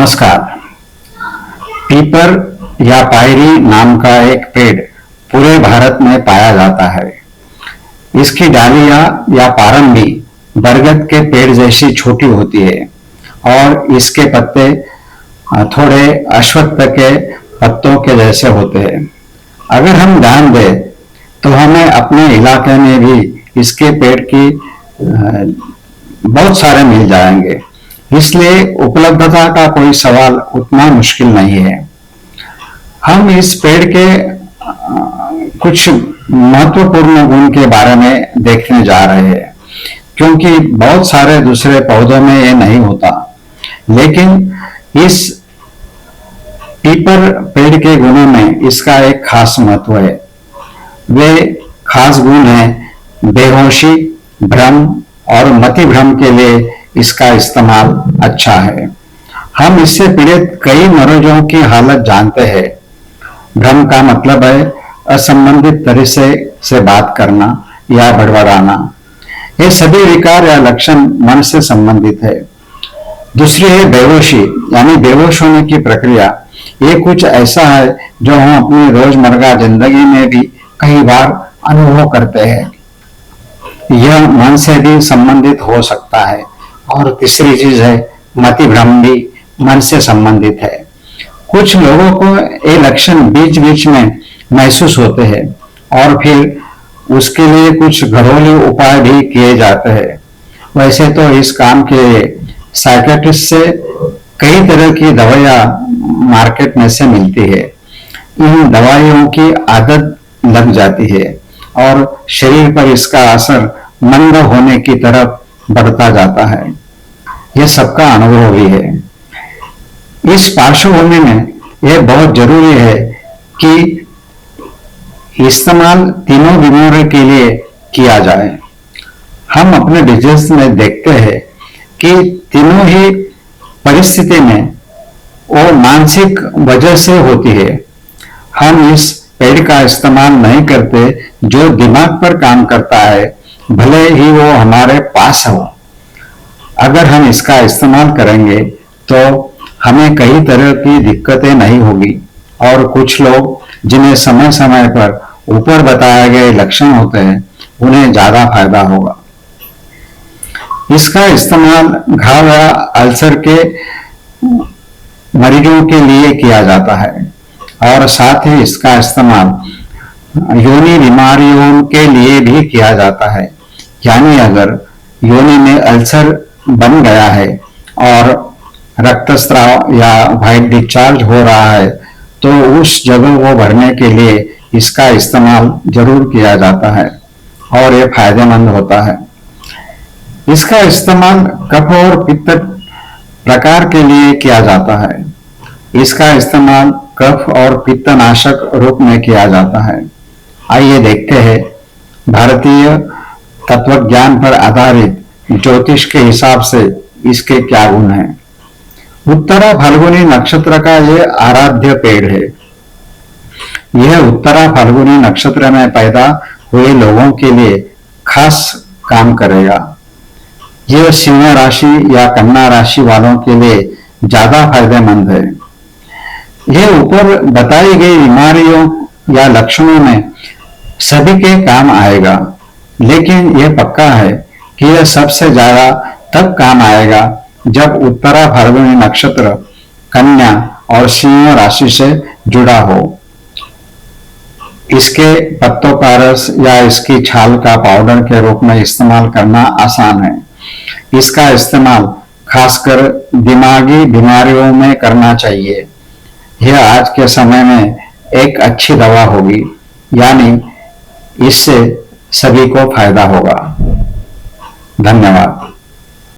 नमस्कार। पीपर या पायरी नाम का एक पेड़ पूरे भारत में पाया जाता है। इसकी डालियां या पारंबी बरगद के पेड़ जैसी छोटी होती है और इसके पत्ते थोड़े अश्वत्थ के पत्तों के जैसे होते हैं। अगर हम ध्यान दें तो हमें अपने इलाके में भी इसके पेड़ की बहुत सारे मिल जाएंगे, इसलिए उपलब्धता का कोई सवाल उतना मुश्किल नहीं है। हम इस पेड़ के कुछ महत्वपूर्ण गुण के बारे में देखने जा रहे हैं, क्योंकि बहुत सारे दूसरे पौधों में ये नहीं होता। लेकिन इस पीपर पेड़ के गुणों में इसका एक खास महत्व है। वे खास गुण हैं बेहोशी, भ्रम और मति भ्रम के लिए इसका इस्तेमाल अच्छा है। हम इससे पीड़ित कई मरीजों की हालत जानते हैं। भ्रम का मतलब है असंबंधित तरीके से बात करना या बड़बड़ाना। ये सभी विकार या लक्षण मन से संबंधित है। दूसरी है बेहोशी, यानी बेहोश होने की प्रक्रिया। ये कुछ ऐसा है जो हम अपनी रोजमर्रा जिंदगी में भी कई बार अनुभव करते हैं। यह मन से भी संबंधित हो सकता है। और तीसरी चीज है मति भ्रम, भी मन से संबंधित है। कुछ लोगों को ये लक्षण बीच बीच में महसूस होते हैं और फिर उसके लिए कुछ घरेलू उपाय भी किए जाते हैं। वैसे तो इस काम के लिए साइकियाट्रिस्ट से कई तरह की दवाइयां मार्केट में से मिलती है। इन दवाइयों की आदत लग जाती है और शरीर पर इसका असर मंद होने की तरफ बढ़ता जाता है। यह सबका अनुभव ही है। इस पार्श्वभूमि में यह बहुत जरूरी है कि इस्तेमाल तीनों बीमारियों के लिए किया जाए। हम अपने बिजनेस में देखते हैं कि तीनों ही परिस्थिति में वो मानसिक वजह से होती है। हम इस पेड़ का इस्तेमाल नहीं करते जो दिमाग पर काम करता है, भले ही वो हमारे पास हो। अगर हम इसका इस्तेमाल करेंगे तो हमें कई तरह की दिक्कतें नहीं होगी और कुछ लोग जिन्हें समय समय पर ऊपर बताए गए लक्षण होते हैं उन्हें ज्यादा फायदा होगा। इसका इस्तेमाल घाव या अल्सर के मरीजों के लिए किया जाता है और साथ ही इसका इस्तेमाल योनि बीमारियों के लिए भी किया जाता है। यानी अगर योनि में अल्सर बन गया है और रक्तस्राव या व्हाइट डिस्चार्ज हो रहा है तो उस जगह को भरने के लिए इसका इस्तेमाल जरूर किया जाता है और यह फायदेमंद होता है। इसका इस्तेमाल कफ और पित्त प्रकार के लिए किया जाता है। इसका इस्तेमाल कफ और पित्तनाशक रूप में किया जाता है। आइए देखते हैं भारतीय तत्वज्ञान पर आधारित ज्योतिष के हिसाब से इसके क्या गुण हैं। उत्तरा फाल्गुनी नक्षत्र का यह आराध्य पेड़ है। यह उत्तरा फाल्गुनी नक्षत्र में पैदा हुए लोगों के लिए खास काम करेगा। यह सिंह राशि या कन्या राशि वालों के लिए ज्यादा फायदेमंद है। यह ऊपर बताई गई बीमारियों या लक्षणों में सभी के काम आएगा, लेकिन यह पक्का है कि यह सबसे ज्यादा तब काम आएगा जब उत्तरा फाल्गुनी नक्षत्र कन्या और सिंह राशि से जुड़ा हो। इसके पत्तों का रस या इसकी छाल का पाउडर के रूप में इस्तेमाल करना आसान है। इसका इस्तेमाल खासकर दिमागी बीमारियों में करना चाहिए। यह आज के समय में एक अच्छी दवा होगी, यानी इससे सभी को फायदा होगा। धन्यवाद।